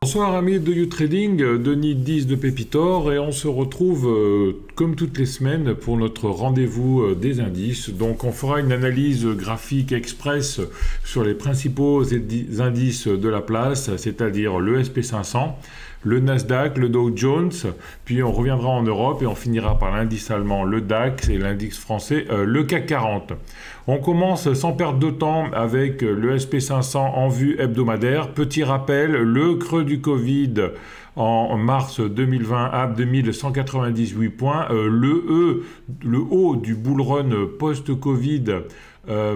Bonsoir amis de YouTrading, Denis 10 de Pépitor et on se retrouve comme toutes les semaines pour notre rendez-vous des indices. Donc on fera une analyse graphique express sur les principaux indices de la place, c'est-à-dire le SP500, le Nasdaq, le Dow Jones, puis on reviendra en Europe et on finira par l'indice allemand, le DAX et l'indice français, le CAC 40. On commence sans perdre de temps avec le SP500 en vue hebdomadaire. Petit rappel, le creux du Covid en mars 2020 à 2198 points, le haut du bull run post-Covid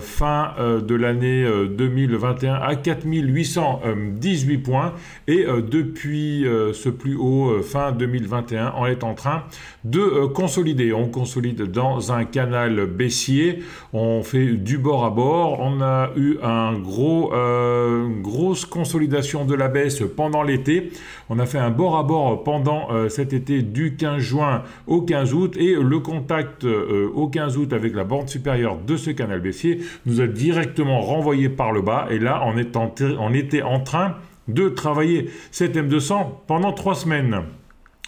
fin de l'année 2021 à 4818 points et depuis ce plus haut fin 2021 on est en train de consolider. On consolide dans un canal baissier, on fait du bord à bord, on a eu une grosse consolidation de la baisse pendant l'été, on a fait un bord à bord pendant cet été du 15 juin au 15 août et le contact au 15 août avec la bande supérieure de ce canal baissier nous a directement renvoyé par le bas et là on était en train de travailler cet M200 pendant 3 semaines.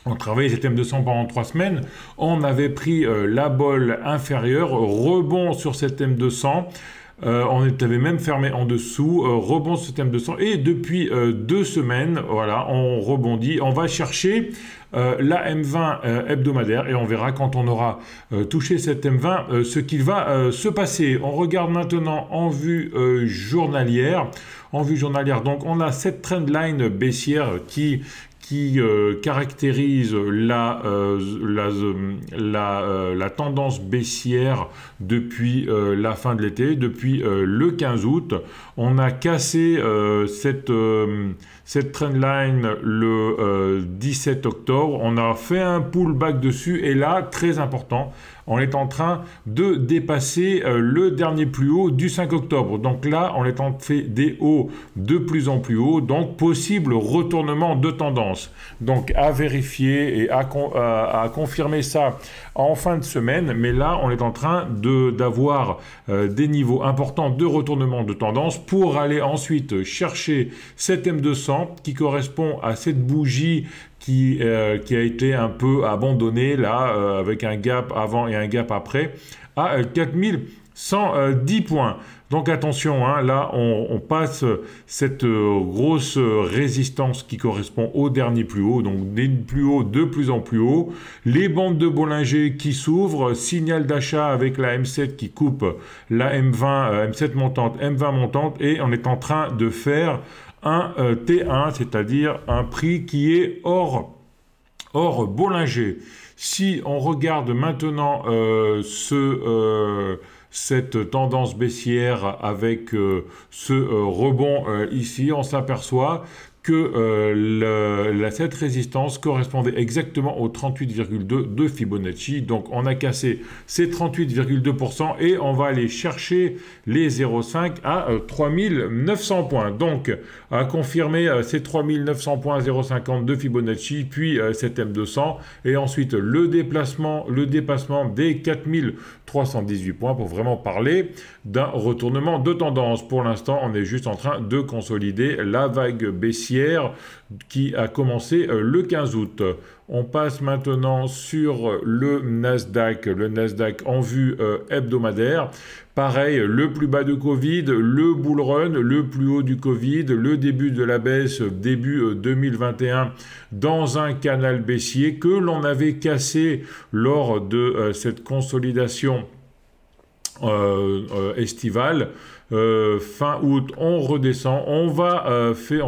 On travaillait cet M200 pendant 3 semaines, on avait pris la bolle inférieure, rebond sur cet M200, on avait même fermé en dessous, rebond sur ce M200 et depuis 2 semaines, voilà, on rebondit, on va chercher la M20 hebdomadaire et on verra quand on aura touché cette M20 ce qu'il va se passer. On regarde maintenant en vue journalière. En vue journalière, donc on a cette trendline baissière qui caractérise la tendance baissière depuis la fin de l'été, depuis le 15 août. On a cassé cette trendline le 17 octobre. On a fait un pullback dessus et là, très important, on est en train de dépasser le dernier plus haut du 5 octobre. Donc là, on est en fait des hauts de plus en plus hauts, donc possible retournement de tendance. Donc à vérifier et à confirmer ça en fin de semaine, mais là, on est en train d'avoir des niveaux importants de retournement de tendance pour aller ensuite chercher cette M200 qui correspond à cette bougie qui a été un peu abandonnée là, avec un gap avant et un gap après, à 4110 points. Donc attention, hein, là on passe cette grosse résistance qui correspond au dernier plus haut, donc des plus hauts de plus en plus haut. Les bandes de Bollinger qui s'ouvrent, signal d'achat avec la M7 qui coupe la M20, M7 montante, M20 montante, et on est en train de faire un T1, c'est-à-dire un prix qui est hors Bollinger. Si on regarde maintenant cette tendance baissière avec ce rebond ici, on s'aperçoit que cette résistance correspondait exactement au 38,2 de Fibonacci. Donc on a cassé ces 38,2% et on va aller chercher les 0,5 à 3900 points. Donc à confirmer ces 3900 points 0,50 de Fibonacci, puis cet M200 et ensuite le dépassement des 4318 points pour vraiment parler d'un retournement de tendance. Pour l'instant, on est juste en train de consolider la vague baissière qui a commencé le 15 août. On passe maintenant sur le Nasdaq en vue hebdomadaire. Pareil, le plus bas de Covid, le bull run, le plus haut du Covid, le début de la baisse, début 2021, dans un canal baissier que l'on avait cassé lors de cette consolidation estivale. Fin août, on redescend, on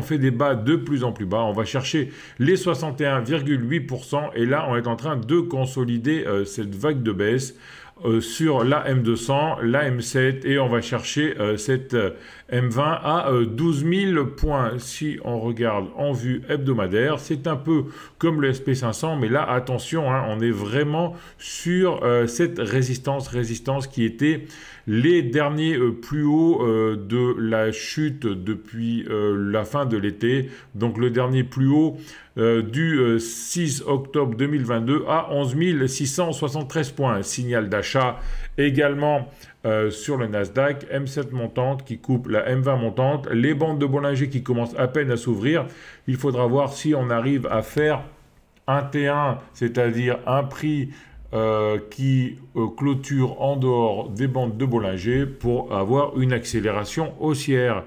fait des bas de plus en plus bas, on va chercher les 61,8% et là on est en train de consolider cette vague de baisse sur la M200, la M7 et on va chercher cette M20 à 12 000 points. Si on regarde en vue hebdomadaire, c'est un peu comme le SP500, mais là attention, hein, on est vraiment sur cette résistance qui était les derniers plus hauts de la chute depuis la fin de l'été. Donc le dernier plus haut du 6 octobre 2022 à 11 673 points. Signal d'achat également sur le Nasdaq, M7 montante qui coupe la M20 montante, les bandes de Bollinger qui commencent à peine à s'ouvrir. Il faudra voir si on arrive à faire un T1, c'est-à-dire un prix qui clôture en dehors des bandes de Bollinger pour avoir une accélération haussière.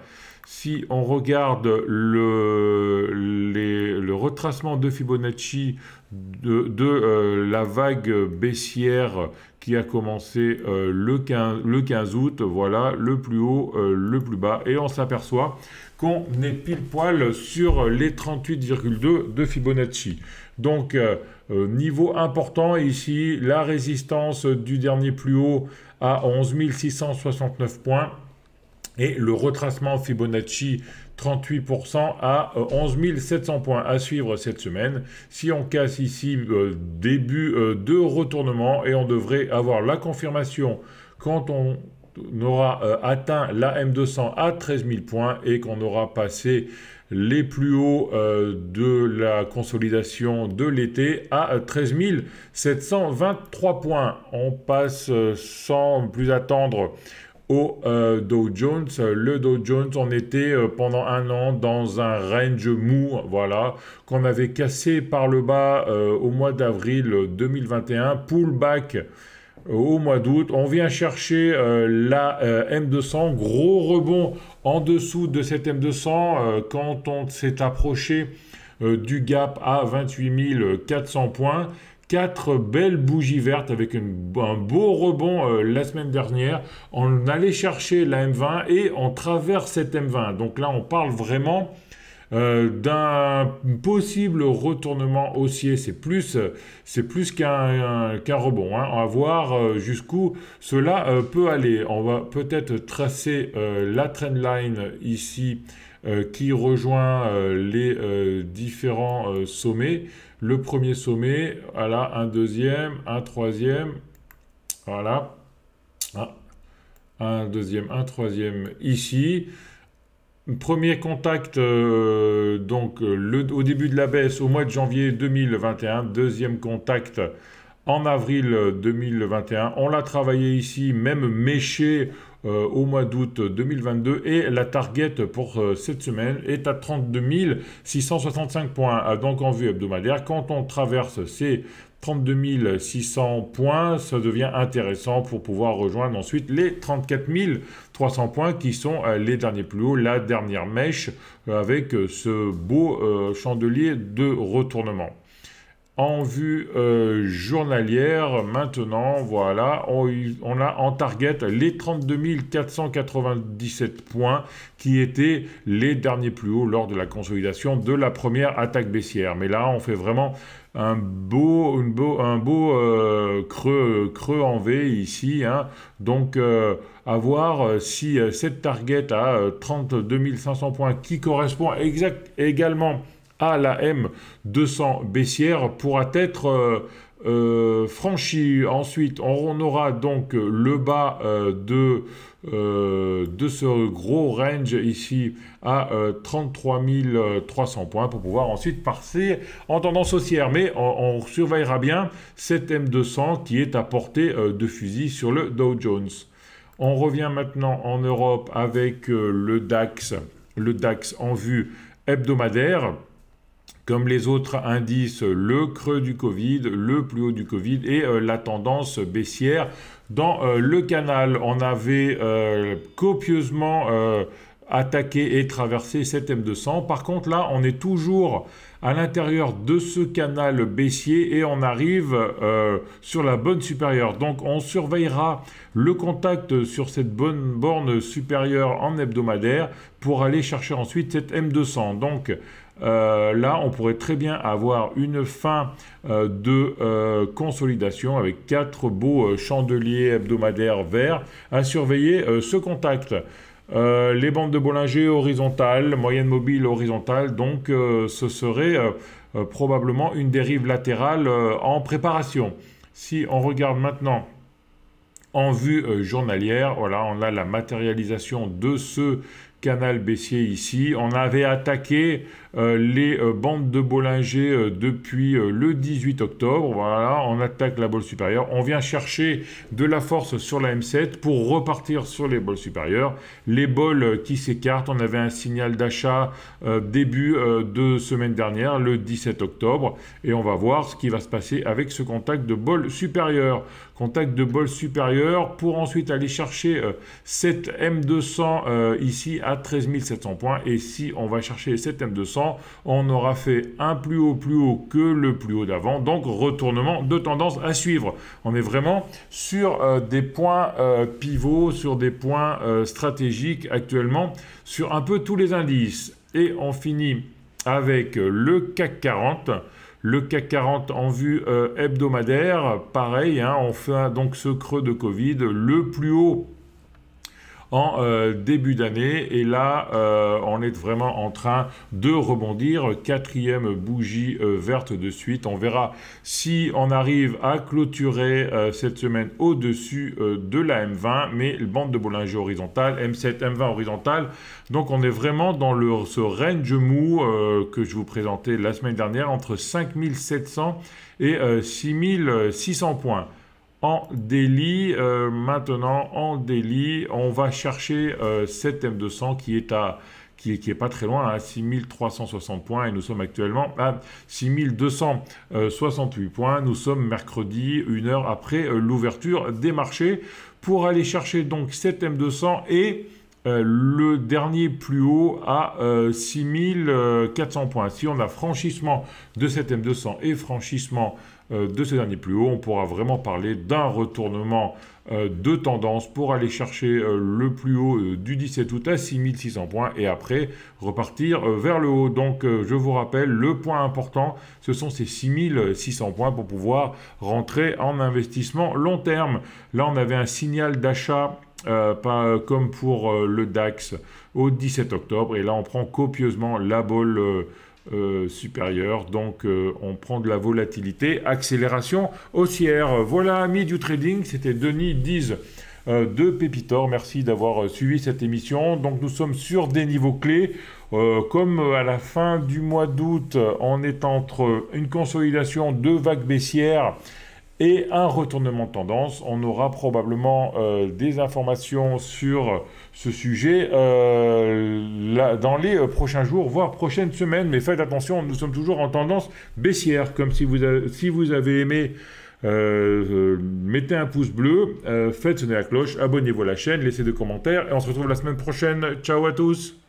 Si on regarde le retracement de Fibonacci de la vague baissière qui a commencé le 15 août, voilà, le plus haut, le plus bas, et on s'aperçoit qu'on est pile poil sur les 38,2 de Fibonacci. Donc, niveau important ici, la résistance du dernier plus haut à 11 669 points, et le retracement Fibonacci 38% à 11 700 points à suivre cette semaine. Si on casse ici début de retournement, et on devrait avoir la confirmation quand on aura atteint la M200 à 13 000 points et qu'on aura passé les plus hauts de la consolidation de l'été à 13 723 points. On passe sans plus attendre au Dow Jones. Le Dow Jones, on était pendant un an dans un range mou, voilà, qu'on avait cassé par le bas au mois d'avril 2021, pullback au mois d'août. On vient chercher la M200, gros rebond en dessous de cette M200 quand on s'est approché du gap à 28 400 points. 4 belles bougies vertes avec un beau rebond la semaine dernière. On allait chercher la M20 et on traverse cette M20. Donc là, on parle vraiment d'un possible retournement haussier. C'est plus qu'un rebond, hein. On va voir jusqu'où cela peut aller. On va peut-être tracer la trendline ici qui rejoint les différents sommets. Le premier sommet, voilà, un deuxième, un troisième, voilà, un deuxième, un troisième ici. Premier contact donc au début de la baisse au mois de janvier 2021, deuxième contact en avril 2021. On l'a travaillé ici, même méché au mois d'août 2022, et la target pour cette semaine est à 32 665 points. Donc en vue hebdomadaire, quand on traverse ces 32 600 points, ça devient intéressant pour pouvoir rejoindre ensuite les 34 300 points qui sont les derniers plus hauts, la dernière mèche avec ce beau chandelier de retournement. En vue journalière, maintenant, voilà, on a en target les 32 497 points qui étaient les derniers plus hauts lors de la consolidation de la première attaque baissière. Mais là, on fait vraiment un beau creux en V ici, hein. Donc, à voir si cette target à 32 500 points qui correspond également à la M200 baissière pourra être franchie. Ensuite, on aura donc le bas de ce gros range ici à 33 300 points pour pouvoir ensuite passer en tendance haussière. Mais on surveillera bien cette M200 qui est à portée de fusil sur le Dow Jones. On revient maintenant en Europe avec le DAX en vue hebdomadaire. Comme les autres indices, le creux du Covid, le plus haut du Covid et la tendance baissière dans le canal. On avait copieusement attaqué et traversé cette M200. Par contre, là, on est toujours à l'intérieur de ce canal baissier et on arrive sur la bonne supérieure. Donc, on surveillera le contact sur cette bonne borne supérieure en hebdomadaire pour aller chercher ensuite cette M200. Donc, là, on pourrait très bien avoir une fin de consolidation avec 4 beaux chandeliers hebdomadaires verts à surveiller ce contact. Les bandes de Bollinger horizontales, moyenne mobile horizontale, donc ce serait probablement une dérive latérale en préparation. Si on regarde maintenant en vue journalière, voilà, on a la matérialisation de ce canal baissier ici. On avait attaqué les bandes de Bollinger depuis le 18 octobre. Voilà, on attaque la bolle supérieure. On vient chercher de la force sur la M7 pour repartir sur les bols supérieurs. Les bols qui s'écartent, on avait un signal d'achat début de semaine dernière, le 17 octobre. Et on va voir ce qui va se passer avec ce contact de bol supérieur. Contact de bol supérieur pour ensuite aller chercher cette M200 ici à 13 700 points. Et si on va chercher cette M200, on aura fait un plus haut que le plus haut d'avant. Donc retournement de tendance à suivre. On est vraiment sur des points pivots, sur des points stratégiques actuellement, sur un peu tous les indices. Et on finit avec le CAC 40. Le CAC 40 en vue hebdomadaire, pareil, hein, on fait donc ce creux de Covid, le plus haut en début d'année. Et là, on est vraiment en train de rebondir. Quatrième bougie verte de suite. On verra si on arrive à clôturer cette semaine au-dessus de la M20, mais le bande de Bollinger horizontale, M7, M20 horizontale. Donc on est vraiment dans ce range mou que je vous présentais la semaine dernière, entre 5700 et 6600 points. En daily, maintenant en daily, on va chercher cette M200 qui est pas très loin, à 6360 points, et nous sommes actuellement à 6268 points. Nous sommes mercredi, 1 heure après l'ouverture des marchés, pour aller chercher donc cette M200 et le dernier plus haut à 6400 points. Si on a franchissement de cette M200 et franchissement de ce dernier plus haut, on pourra vraiment parler d'un retournement de tendance pour aller chercher le plus haut du 17 août à 6600 points et après repartir vers le haut. Donc je vous rappelle, le point important, ce sont ces 6600 points pour pouvoir rentrer en investissement long terme. Là, on avait un signal d'achat pas comme pour le DAX au 17 octobre, et là on prend copieusement la bolle supérieure, donc on prend de la volatilité, accélération haussière. Voilà, amis du trading, c'était Denis Diz de Pépitor. Merci d'avoir suivi cette émission. Donc nous sommes sur des niveaux clés. Comme à la fin du mois d'août, on est entre une consolidation, deux vagues baissières et un retournement de tendance. On aura probablement des informations sur ce sujet dans les prochains jours, voire prochaines semaines. Mais faites attention, nous sommes toujours en tendance baissière. Comme si vous avez aimé, mettez un pouce bleu, faites sonner la cloche, abonnez-vous à la chaîne, laissez des commentaires. Et on se retrouve la semaine prochaine. Ciao à tous!